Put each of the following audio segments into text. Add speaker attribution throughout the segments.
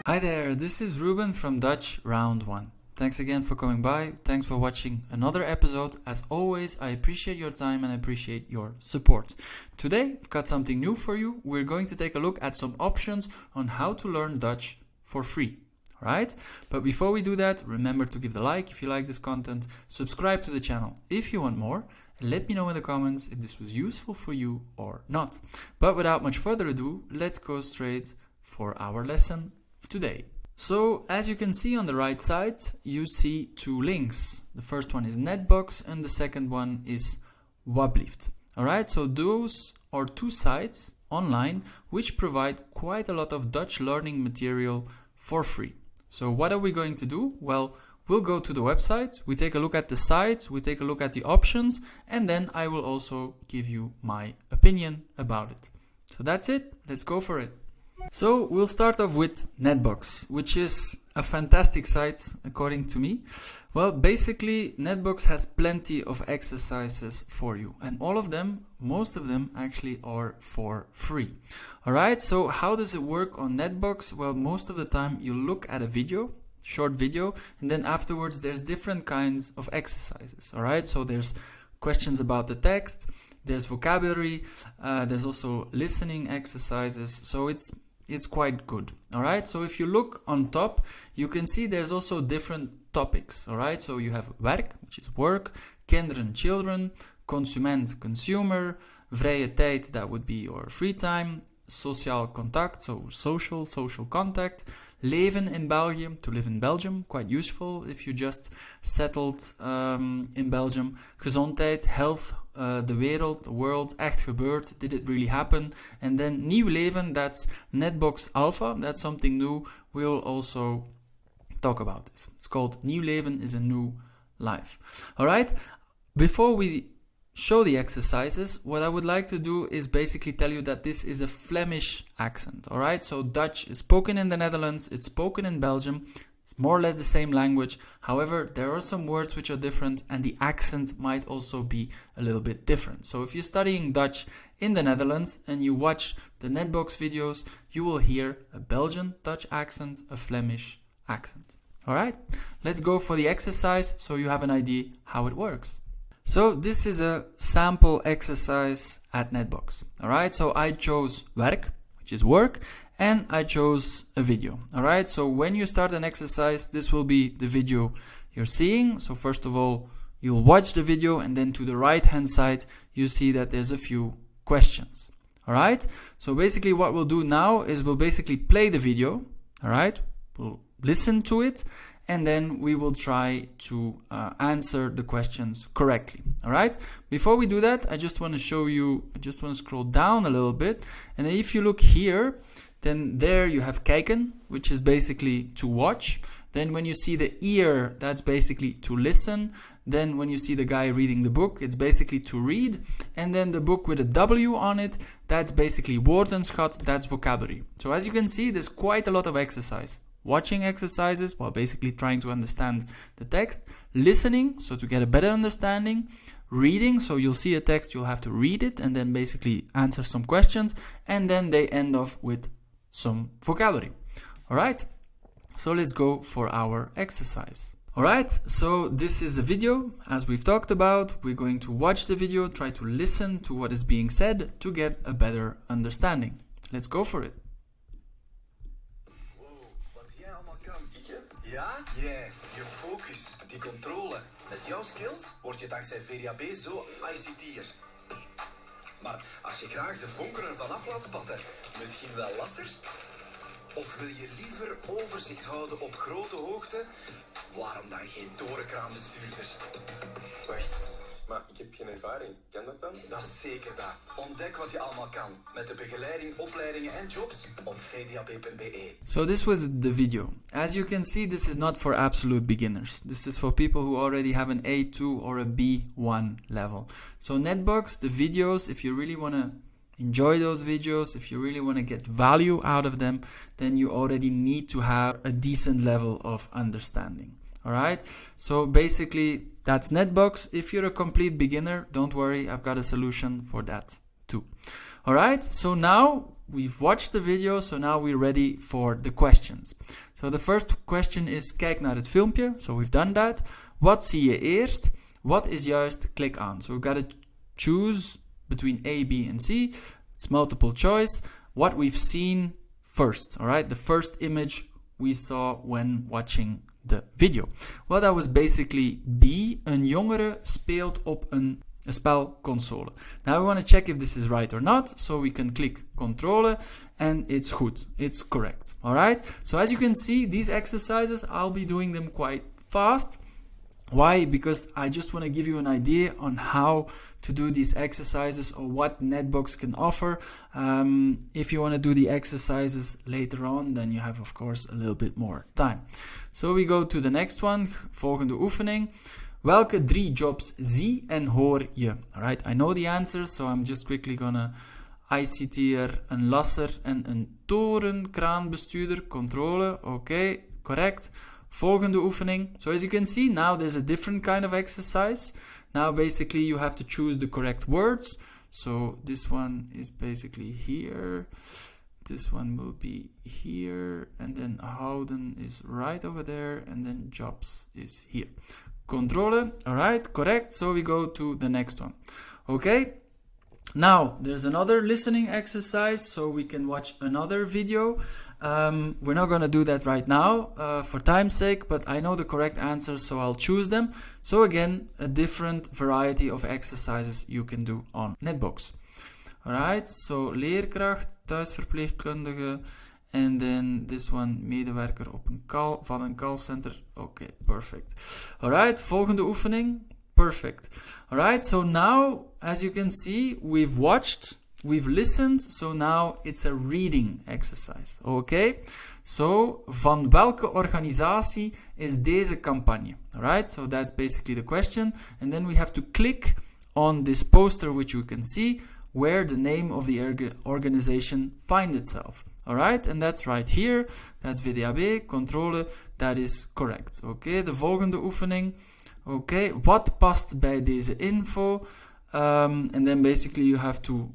Speaker 1: Hi there, this is Ruben from Dutch Round 1. Thanks again for coming by. Thanks for watching another episode. As always, I appreciate your time and I appreciate your support. Today, I've got something new for you. We're going to take a look at some options on how to learn Dutch for free. Alright? But before we do that, remember to give the like if you like this content, subscribe to the channel if you want more, and let me know in the comments if this was useful for you or not. But without much further ado, let's go straight for our lesson today. So, as you can see on the right side, you see two links. The first one is Netbox and the second one is Weblift. Alright, so those are two sites online which provide quite a lot of Dutch learning material for free. So what are we going to do? Well, we'll go to the website, we take a look at the site, we take a look at the options, and then I will also give you my opinion about it. So that's it, let's go for it. So we'll start off with Netbox, which is a fantastic site according to me. Well, basically Netbox has plenty of exercises for you, and all of them, most of them actually are for free. Alright, so how does it work on Netbox? Well, most of the time you look at a video, short video, and then afterwards there's different kinds of exercises. Alright, so there's questions about the text, there's vocabulary, there's also listening exercises, so it's quite good. Alright, so if you look on top, you can see there's also different topics. Alright, so you have werk, which is work, kinderen, children, consument, consumer, vrije tijd, that would be your free time, sociaal contact, so social contact, leven in België, to live in Belgium, quite useful if you just settled in Belgium, gezondheid, health, de wereld, the world, echt gebeurd, did it really happen, and then nieuw leven, that's Netbox Alpha, that's something new, we'll also talk about this. It's called Nieuw Leven is a New Life. Alright, before we show the exercises, what I would like to do is basically tell you that this is a Flemish accent. Alright, so Dutch is spoken in the Netherlands, it's spoken in Belgium, it's more or less the same language. However, there are some words which are different and the accent might also be a little bit different. So if you're studying Dutch in the Netherlands and you watch the Netbox videos, you will hear a Belgian Dutch accent, a Flemish accent. Alright, let's go for the exercise so you have an idea how it works. So this is a sample exercise at Netbox. Alright, so I chose werk, which is work, and I chose a video. Alright, so when you start an exercise, this will be the video you're seeing. So first of all, you'll watch the video, and then to the right hand side, you see that there's a few questions. Alright, so basically what we'll do now is we'll basically play the video. Alright, we'll listen to it, and then we will try to answer the questions correctly. Alright, before we do that, I just want to show you, I just want to scroll down a little bit, and if you look here, then there you have kijken, which is basically to watch. Then when you see the ear, that's basically to listen. Then when you see the guy reading the book, it's basically to read. And then the book with a W on it, that's basically woordenschat, that's vocabulary. So as you can see, there's quite a lot of exercise. Watching exercises while basically trying to understand the text, listening, so to get a better understanding, reading, so you'll see a text, you'll have to read it and then basically answer some questions, and then they end off with some vocabulary. Alright, so let's go for our exercise. Alright, so this is a video, as we've talked about. We're going to watch the video, try to listen to what is being said to get a better understanding. Let's go for it.
Speaker 2: Ja? Jij, je focus, die controle. Met jouw skills word je dankzij VDAB zo ICT'er. Maar als je graag de vonken ervan af laat spatten, misschien wel lasser? Of wil je liever overzicht houden op grote hoogte? Waarom dan geen torenkraanbestuurders?
Speaker 3: Wacht, maar ik heb geen ervaring. Kan dat dan?
Speaker 2: Dat is zeker dat. Ontdek wat je allemaal kan. Met de begeleiding, opleidingen en jobs op vdab.be.
Speaker 1: So this was the video. As you can see, this is not for absolute beginners. This is for people who already have an A2 or a B1 level. So Netbox, the videos, if you really want to enjoy those videos, if you really want to get value out of them, then you already need to have a decent level of understanding. Alright, so basically that's Netbox. If you're a complete beginner, don't worry, I've got a solution for that too. Alright, so now we've watched the video, so now we're ready for the questions. So the first question is, kijk naar het filmpje. So we've done that. Wat zie je eerst? Wat is juist? Klik aan. So we've got to choose between A, B, and C. It's multiple choice. What we've seen first, all right? The first image we saw when watching the video. Well, that was basically B. Een jongere speelt op een spelconsole. Now we want to check if this is right or not, so we can click controle and it's goed. It's correct. All right. So as you can see, these exercises, I'll be doing them quite fast. Why? Because I just want to give you an idea on how to do these exercises or what Netbox can offer. If you want to do the exercises later on, then you have, of course, a little bit more time. So we go to the next one. Volgende oefening. Welke 3 jobs zie en hoor je? Alright, I know the answers, so I'm just quickly gonna ICT'er, een lasser en een torenkraanbestuurder. Controle, okay, correct. Volgende oefening. So as you can see, now there's a different kind of exercise. Now basically you have to choose the correct words. So this one is basically here. This one will be here. And then houden is right over there. And then jobs is here. Controle, alright, correct. So we go to the next one. Okay. Now, there's another listening exercise, so we can watch another video. We're not going to do that right now for time's sake, but I know the correct answers, so I'll choose them. So again, a different variety of exercises you can do on Netbox. Alright, so leerkracht, thuisverpleegkundige, and then this one, medewerker op een van een callcenter. Okay, perfect. Alright, volgende oefening. Perfect. Alright, so now, as you can see, we've watched, we've listened, so now it's a reading exercise. Okay, so van welke organisatie is deze campagne? Alright, so that's basically the question. And then we have to click on this poster, which you can see, where the name of the organization finds itself. Alright, and that's right here. That's VDAB, controle, that is correct. Okay, de volgende oefening. Okay, wat past bij deze info? And then basically you have to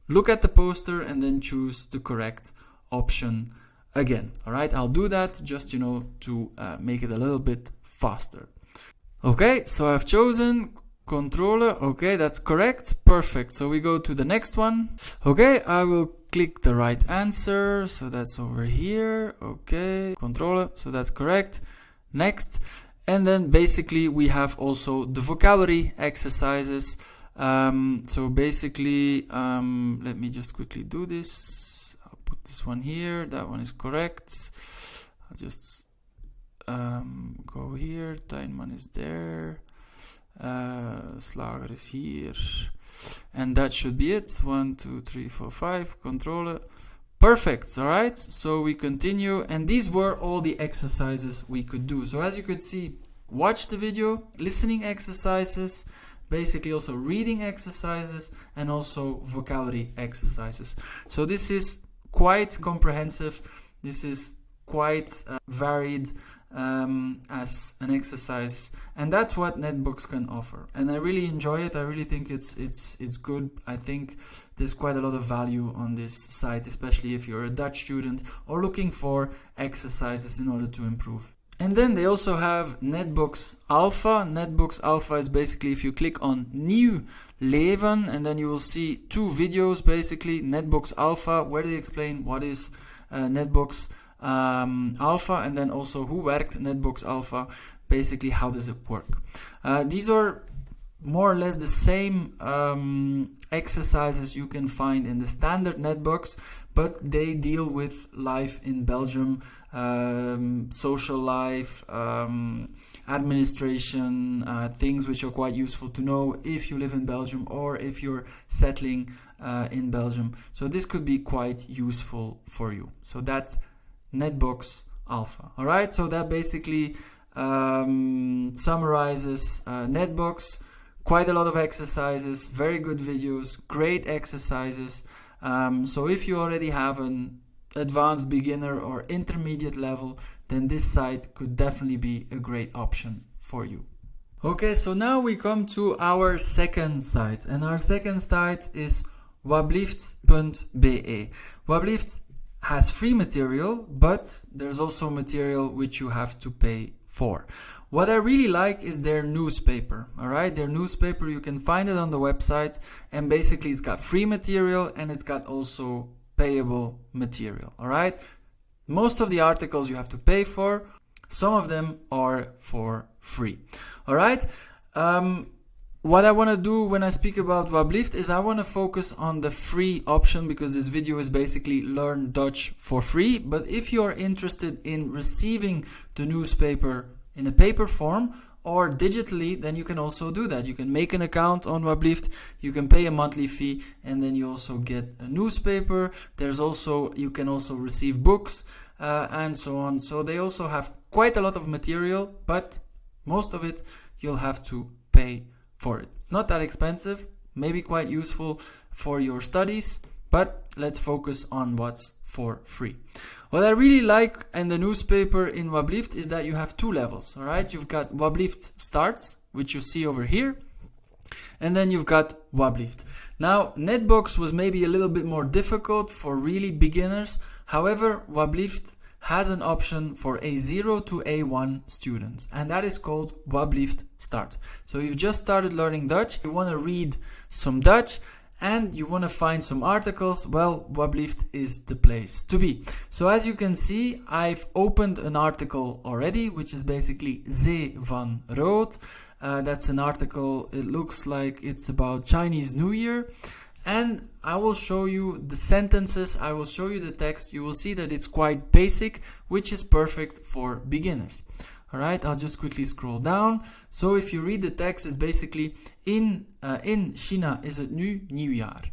Speaker 1: look at the poster and then choose the correct option again. Alright, I'll do that just, to make it a little bit faster. Okay, so I've chosen controle. Okay, that's correct. Perfect. So we go to the next one. Okay, I will click the right answer. So that's over here. Okay, controle. So that's correct. Next. And then basically we have also the vocabulary exercises. So basically, let me just quickly do this. I'll put this one here. That one is correct. I'll just go here. Tuinman is there. Slager is here. And that should be it. 1, 2, 3, 4, 5. Controle. Perfect, alright, so we continue, and these were all the exercises we could do. So as you could see, watch the video, listening exercises, basically also reading exercises, and also vocabulary exercises. So this is quite comprehensive, this is quite varied as an exercise, and that's what Netbox can offer, and I really enjoy it. I really think it's good. I think there's quite a lot of value on this site, especially if you're a Dutch student or looking for exercises in order to improve. And then they also have Netbox Alpha. Netbox Alpha is basically if you click on Nieuw Leven, and then you will see 2 videos basically. Netbox Alpha, where they explain what is Netbox Alpha, and then also who werkt Netbox Alpha, basically how does it work. These are more or less the same exercises you can find in the standard Netbox, but they deal with life in Belgium, social life, administration, things which are quite useful to know if you live in Belgium or if you're settling in Belgium. So this could be quite useful for you. So that's Netbox Alpha. Alright, so that basically summarizes Netbox. Quite a lot of exercises, very good videos, great exercises. So if you already have an advanced beginner or intermediate level, then this site could definitely be a great option for you. Okay, so now we come to our second site, and our second site is weblift.be. Weblift has free material, but there's also material which you have to pay for. What I really like is their newspaper, alright? Their newspaper, you can find it on the website, and basically it's got free material and it's got also payable material, alright? Most of the articles you have to pay for, some of them are for free, alright? What I want to do when I speak about Weblift is I want to focus on the free option, because this video is basically learn Dutch for free. But if you're interested in receiving the newspaper in a paper form or digitally, then you can also do that. You can make an account on Weblift, you can pay a monthly fee, and then you also get a newspaper. You can also receive books and so on. So they also have quite a lot of material, but most of it you'll have to pay for it. It's not that expensive, maybe quite useful for your studies, but let's focus on what's for free. What I really like in the newspaper in Weblift is that you have two levels, alright? You've got Weblift Starts, which you see over here, and then you've got Weblift. Now, Netbox was maybe a little bit more difficult for really beginners. However, Weblift has an option for A0 to A1 students, and that is called Weblift Start. So you've just started learning Dutch, you want to read some Dutch, and you want to find some articles, well, Weblift is the place to be. So as you can see, I've opened an article already, which is basically Zee van Rood. That's an article, it looks like it's about Chinese New Year. And I will show you the sentences, I will show you the text. You will see that it's quite basic, which is perfect for beginners. Alright, I'll just quickly scroll down. So if you read the text, it's basically in China is het nu nieuwjaar.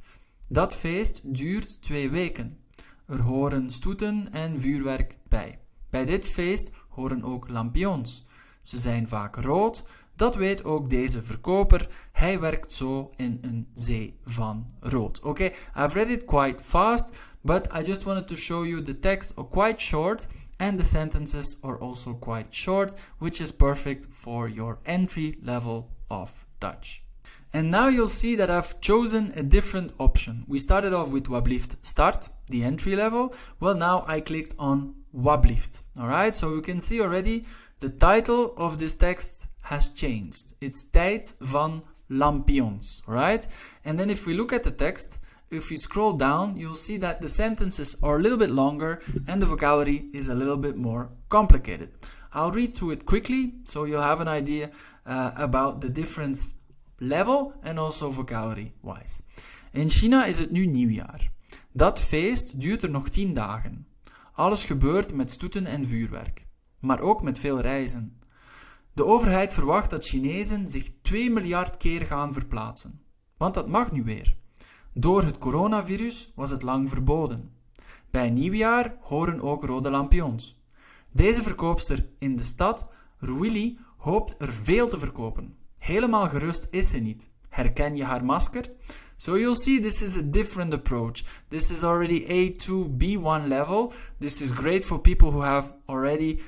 Speaker 1: Dat feest duurt 2 weken. Er horen stoeten en vuurwerk bij. Bij dit feest horen ook lampions. Ze zijn vaak rood. Dat weet ook deze verkoper. Hij werkt zo in een zee van rood. Okay, I've read it quite fast, but I just wanted to show you the text are quite short and the sentences are also quite short, which is perfect for your entry level of Dutch. And now you'll see that I've chosen a different option. We started off with Weblift Start, the entry level. Well, now I clicked on Weblift. Alright, so you can see already the title of this text has changed. It's Tijd van Lampions, right? And then if we look at the text, if we scroll down, you'll see that the sentences are a little bit longer and the vocabulary is a little bit more complicated. I'll read through it quickly so you'll have an idea about the difference level and also vocabulary wise. In China is het nu nieuwjaar. Dat feest duurt er nog 10 dagen. Alles gebeurt met stoeten en vuurwerk, maar ook met veel reizen. De overheid verwacht dat Chinezen zich 2 miljard keer gaan verplaatsen. Want dat mag nu weer. Door het coronavirus was het lang verboden. Bij nieuwjaar horen ook rode lampions. Deze verkoopster in de stad, Ruili, hoopt er veel te verkopen. Helemaal gerust is ze niet. Herken je haar masker? So you'll see this is a different approach. This is already A2, B1 level. This is great for people who have already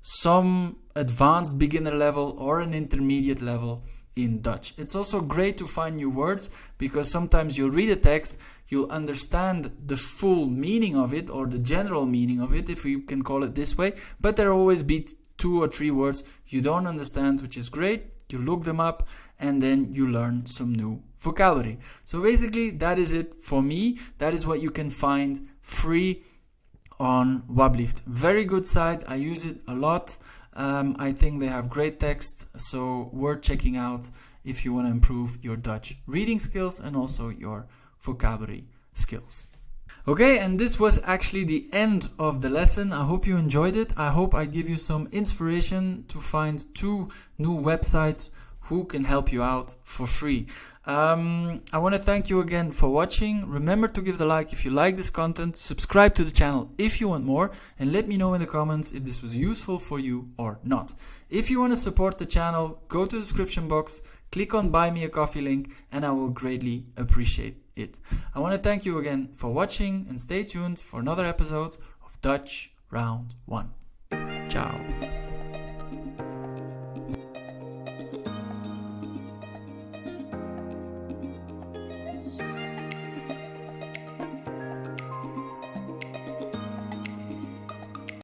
Speaker 1: some advanced beginner level or an intermediate level in Dutch. It's also great to find new words, because sometimes you'll read a text, you'll understand the full meaning of it or the general meaning of it, if we can call it this way, but there will always be 2 or 3 words you don't understand, which is great. You look them up and then you learn some new vocabulary. So basically that is it for me. That is what you can find free on Weblift. Very good site. I use it a lot. I think they have great text, so worth checking out if you want to improve your Dutch reading skills and also your vocabulary skills. Okay, and this was actually the end of the lesson. I hope you enjoyed it. I hope I give you some inspiration to find 2 new websites who can help you out for free. I want to thank you again for watching. Remember to give the like if you like this content, subscribe to the channel if you want more, and let me know in the comments if this was useful for you or not. If you want to support the channel, go to the description box, click on Buy Me a Coffee link, and I will greatly appreciate it. I want to thank you again for watching, and stay tuned for another episode of Dutch Round 1. Ciao.